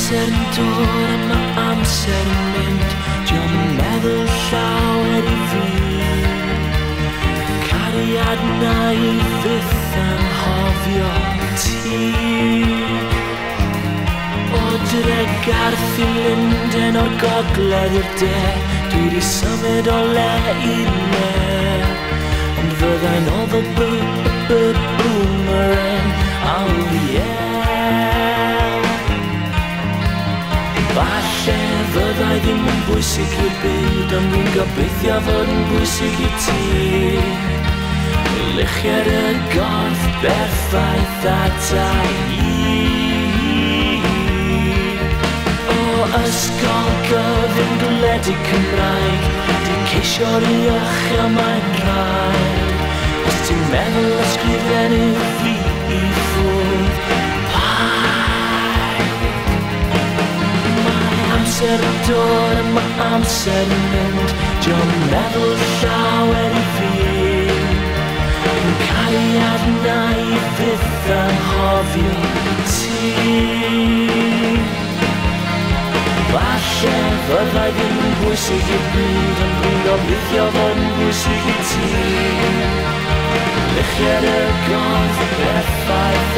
amser yn dod a mae amser yn mynd, diom yn meddwl llawer i fi. Cariad na I fyth anghofio ti. O dreg arth I Linden o'r gogledd i'r de, dwi di symud o le I le. Ond fyddai'n ôl fel boomerang, oh yeah. Falle fyddai ddim yn bwysig i'r byd, ond dwi'n gobeithio fod yn bwysig I ti. Lychiad y gorff berffaith ata I. O ysgol gyfyn gwledig Cymraeg, di ceisio riach a mae'n rhaid. Os ti'n meddwl ysgrifennu fi I ffwrdd, paid. Mae amser yn dod a mae amser yn mynd, diom meddwl llawer I fi. Cariad na I fyth anghofio ti. Falle fyddai ddim yn bwysig i'r byd, ond dwi'n gobeithio fod yn bwysig I ti. Lychiad y gorff berffaith